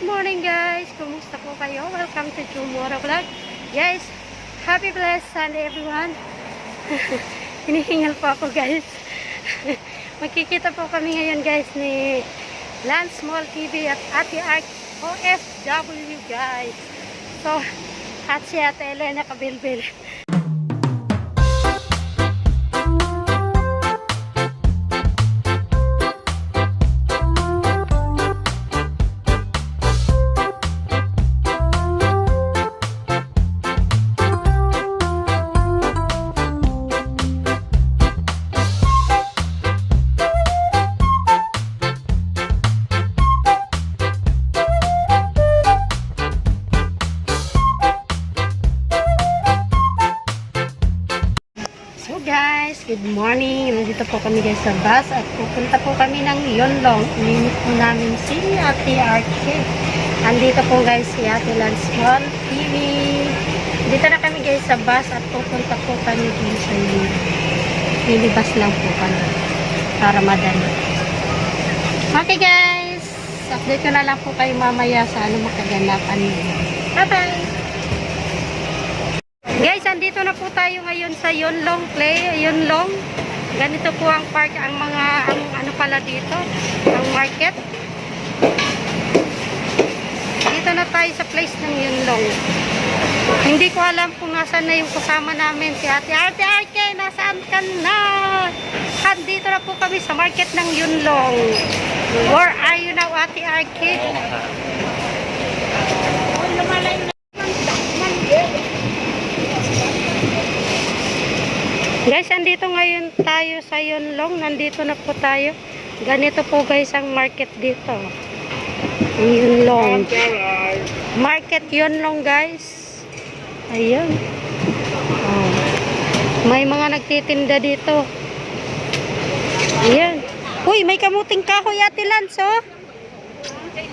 Good morning guys! Kumusta po kayo? Welcome to Tomorrow Vlog. Guys, happy blessed Sunday everyone. Hinihingal po ako guys. Magkikita po kami ngayon guys ni Lance Small TV at Ate Ark OFW guys. So, at si Ate Elena Kabilbil. Guys, good morning. Nandito po kami guys sa bus at pupunta po kami ng Yonlong. Ininit po namin si Ate Arke. Andito po guys si Ate Lance Small TV. Dito na kami guys sa bus at pupunta po kami din sa Yonlong. Nilibas lang po kami para madali. Okay guys, update ko na lang po kayo mamaya sa ano makaganapan nyo. Bye bye! Guys, andito na po tayo ngayon sa Yonlong Play, Yonlong. Ganito po ang park, ang ano pala dito, ang market. Dito na tayo sa place ng Yonlong. Hindi ko alam kung nasaan na yung kasama namin, si Ate Arke, nasaan ka na? Andito na po kami sa market ng Yonlong. Where are you now, Ate Arke? Guys, andito ngayon tayo sa Yonlong. Nandito na po tayo. Ganito po guys ang market dito. Yonlong. Market Yonlong guys. Ayun. Oh. May mga nagtitinda dito. Ayan. Uy, may kamuting kahoy Ate Lance, oh.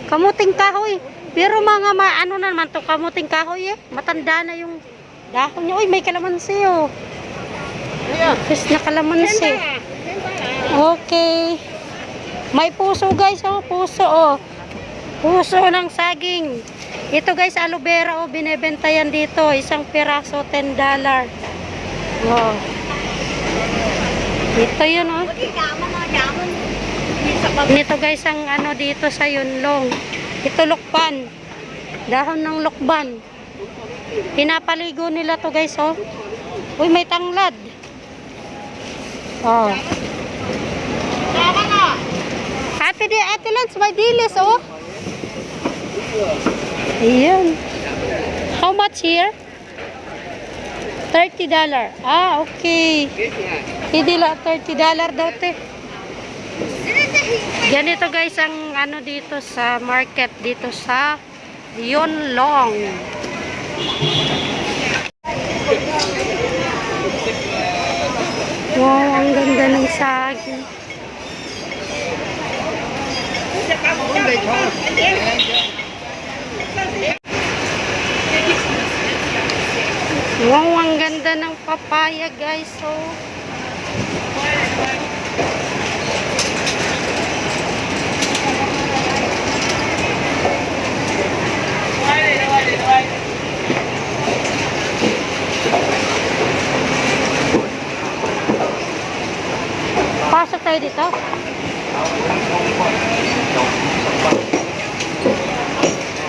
Kamuting kahoy. Pero mga ano naman to kamuting kahoy eh. Matanda na yung dahon niya. Uy, may kalamansi oh. Tapos nakalamansi. Okay. May puso guys, oh. Puso, oh. Puso ng saging. Ito guys, aloe vera, oh. Binebenta yan dito. Isang piraso, $10. Wow. Ito yun, oh. Ito guys, ang ano dito sa Yonlong. Ito lukban. Dahon ng lukban. Pinapaligo nila to guys, oh. Uy, may tanglad. Oh. Ate Lance, may dilis, oh. Ayan. How much here? $30. Ah, okay. Hindi lang, $30 daw, te. Ganito guys ang ano dito sa market dito sa Yonlong. Wow, ang ganda ng saging. Wow, ang ganda ng papaya guys. So, pasok tayo dito.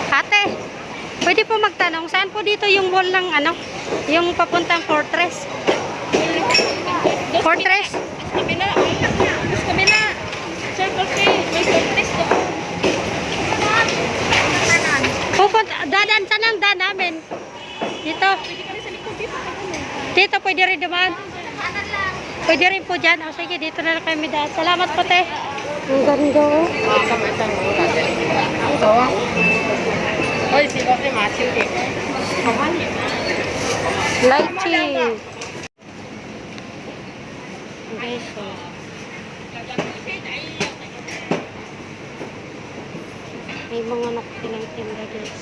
Ate, pwede po magtanong, saan po dito yung mall ng ano? Yung papuntang Fortress? Fortress? Kabila. Kabila. Circle K. May Fortress to. Pupunta, dadaan saan ang daan namin? Dito. Dito pwede rin dumaan. Pwede rin po dyan. O sige, dito na lang kami daan. Salamat po, te. Ang ganda. Lychee. Okay, so. May mga nakitinang-tinda guys.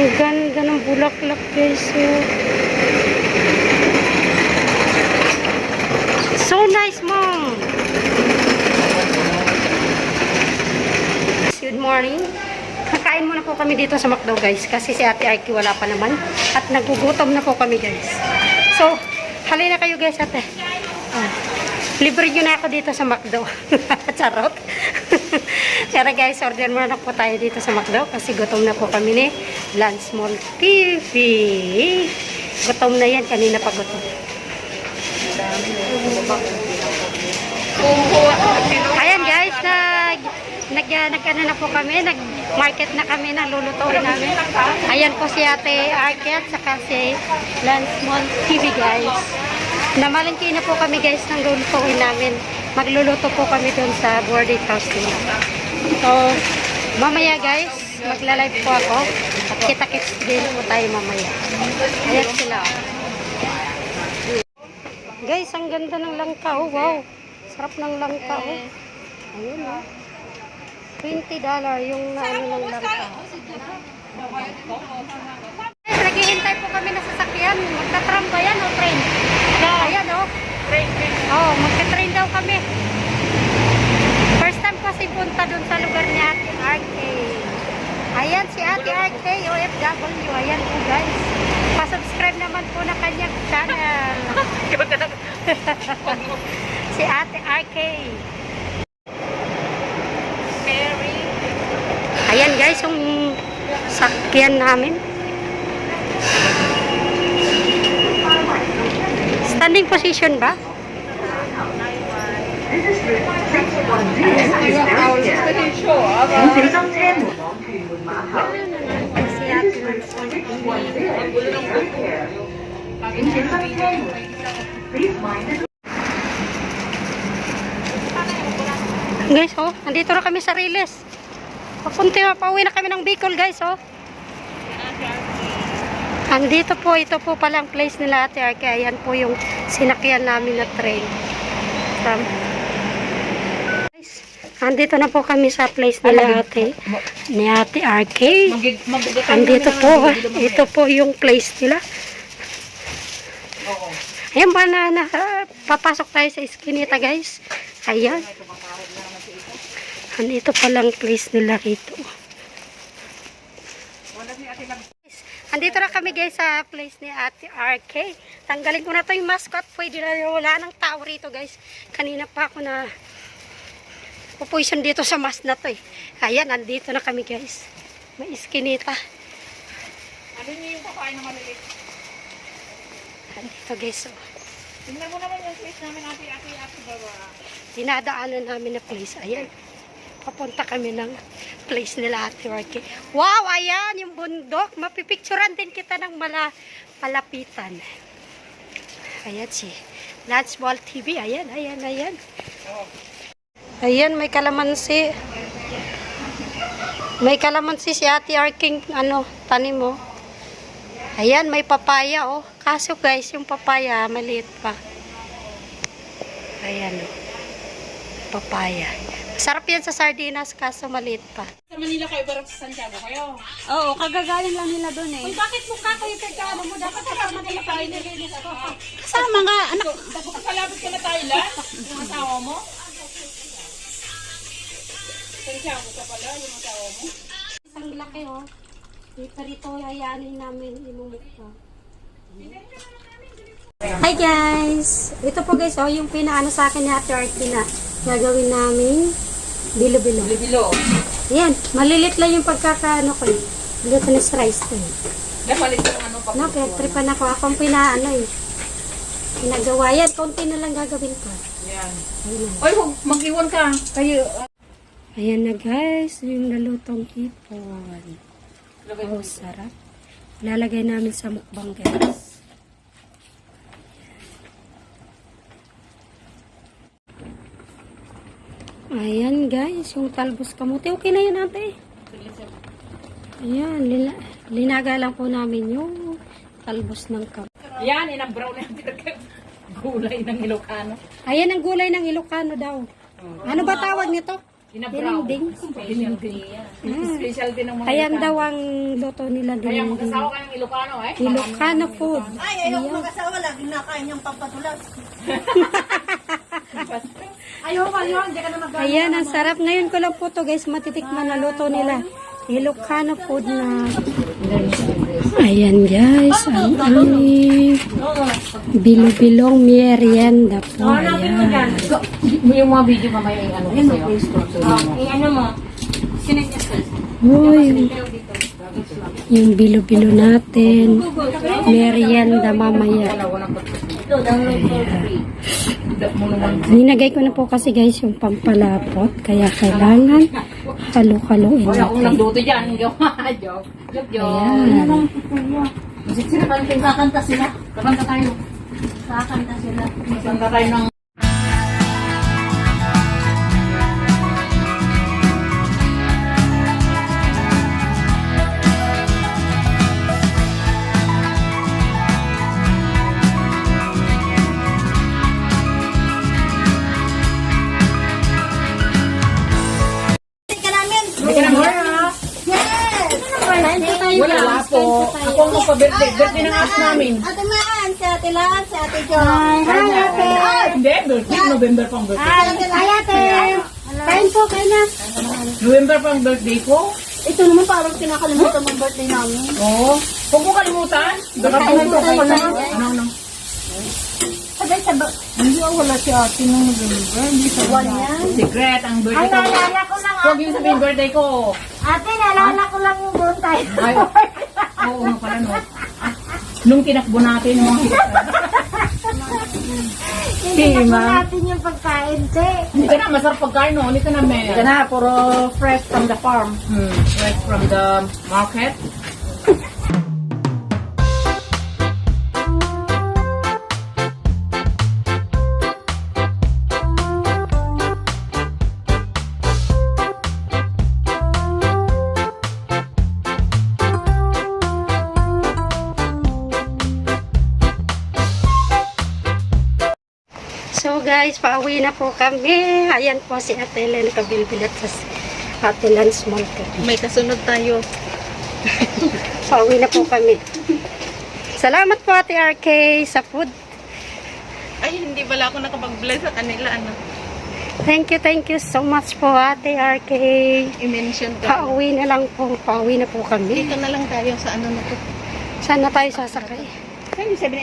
Ang ganda ng bulaklak guys. Oh. So nice, Mom. Good morning. Kakain muna po kami dito sa McDo guys. Kasi si Ate Arky wala pa naman. At nagugutom na po kami guys. So, halina kayo guys ate. Libre nyo na ako dito sa McDo. Charot. Kaya guys, order muna po tayo dito sa McDo. Kasi gutom na po kami ni Lance Mall TV. Gutom na yan. Kanina pa gutom. Ayan guys, nag-ano na po kami. Nag-market na kami na lulutuin namin. Ayan po si Ate Arky at saka si Lance Mall TV guys. Namalengke na po kami guys ng lulutuin namin. Magluluto po kami doon sa boarding house nila. So, mamaya guys, magla-live po ako. At kita-kits din po tayo mamaya. Ayan sila. Guys, ang ganda ng langka. Oh, wow. Sarap ng langka. Oh. Ayun oh. $20 yung ano ng langka. Guys, naghihintay po kami na sasakyan. Magta-tram ba yan o train? Ayan o. Oh, magta-train daw kami. First time kasi punta dun sa lugar ni Ate Arky. Ayan si Ate Arky, OFW. Ayan po guys. Pa-subscribe naman po na kanyang channel. Si Ate Arky. Ayan guys, yung sakyan namin. Standing position ba? Guys, oh, nandito na kami sa Riles. Pauwi na kami ng Bicol, guys, oh. Andito po, ito po palang place nila Ate Arky. Ayan po yung sinakyan namin na train. Guys, andito na po kami sa place nila ni Ate Arky. Andito po, ito po yung place nila. Ayan ba na, papasok tayo sa iskinita, guys. Ayan. Andito palang place nila rito. Andito na kami guys sa place ni Ate Arky. Tanggalin ko na to yung mascot. Pwede na wala ng tao rito guys. Kanina pa ako na pupuison dito sa mas na to eh. Ayan, andito na kami guys. May iskinita. Ano niyo yung kakain na maliit? Andito guys. Oh. Tingnan mo naman yung place namin Ate Baba. Dinadaanan namin na place. Ayan. Papunta kami ng place nila Ate Arky. Wow, ayan yung bundok. Mapipicturan din kita ng malapitan. Ayan si Lance Mall TV. Ayan, ayan, ayan. Ayan, may kalamansi. May kalamansi si Ate Arky, ano, tanim mo. Ayan, may papaya, oh. Kaso guys, yung papaya, maliit pa. Ayan, oh. Papaya. Sarap yan sa sardinas, kaso maliit pa. Sa Manila kayo, barang sa Santiago kayo? Oo, kagagaling lang nila doon eh. Uy, bakit mukha kayo kagano mo? Dapat kasama nila tayo nililis ko. Kasama nga, anak. Kalabot ka na Thailand? Yung asawa mo? Santiago ka pala, yung asawa mo? Isang laki oh. Dito hayaanin namin imumukha. Hi guys! Ito po guys, oh, yung pinaano sa akin ni Ate Arky na gagawin namin bilo-bilo. Bilo. Ayan, malilit lang yung pagkakaano ko eh. Glutinous rice to eh. Namalit yung ano pa. No, kaya tripan ako. Akong pinaano eh. Pinagawa yan. Konti na lang gagawin ko. Yan. Ayan. Uy, mag-iwan ka. Kayo. Ayan na guys, yung nalutong hipon. Oh, sarap. Lalagay namin sa mukbang guys. Ayan guys, yung talbos kamote. Okay na yun ate. Ayan, linaga lang po namin yung talbos ng kamote. Yan, inang brown na gulay ng Ilocano. Ayan ang gulay ng Ilocano daw. Ano ba tawag nito? Dininding. Special din ng mga Ayan daw ang luto nila Kaya dininding. mag-asawa ka ng Ilocano eh. Ilocano food. Ay, ayaw ko mag-asawa. Lagi nakain niyang pampatulas. Ayaw ka yun. Hindi ka na mag- Ayan, ang sarap. Ngayon ko lang po to guys, matitikman na luto nila. Ilocano food na. Ayan guys, ang aming bilo-bilong merienda po. Ayan. Yung mga video mamaya yung ano sa'yo. ano mo? Uy, yung bilo-bilo natin. Merienda mamaya. Ito, download for free. Ninagay ko na po kasi guys yung pampalapot. Kaya kailangan halo-haloin Wala akong natin. nagluto dyan. Joke. Ayan. Kakanta sila. Kakanta tayo. Kakanta sila. Kakanta tayo ng... Ka namin. Hindi ka na more ha? Wala po. Ako ang magpa-birthday. Birthday ng ask namin. Ate Maan, si Ate Lan, si Ate Jo. Hi, Ate. Hindi, birthday. November pang birthday. Hi, Ate. Kain po, kain na. November pang birthday ko. Ito naman parang pinakalimutan ng birthday namin. Oo. Huwag mo kalimutan. Nakalimutan ko na. Ano? Sabay-sabay. Hindi ako wala si Ate nung November. Hindi sa yan. Secret ang birthday ko. ko lang. Huwag yung sabihin birthday ko. Ate, naalala ko lang yung doon tayo. Ay, oo nga pala no. Nung tinakbo natin, mga Hindi natin yung pagkain, te. hindi ka na, masarap pagkain no. Hindi ka na, may. Ito na, puro fresh from the farm. Right from the market. So guys, pauwi na po kami. Ayan po si Ate Ellen kabilbilat sa Ate Lance Mall kami. May kasunod tayo. Pauwi na po kami. Salamat po Ate RK sa food. Ay, hindi pala ako nakapag-bless sa kanila, ano. Thank you so much po Ate RK. I-mention ka. Pauwi na lang po. Pauwi na po kami. Dito na lang tayo sa ano na to. Saan na tayo sasakay? Ay, sabi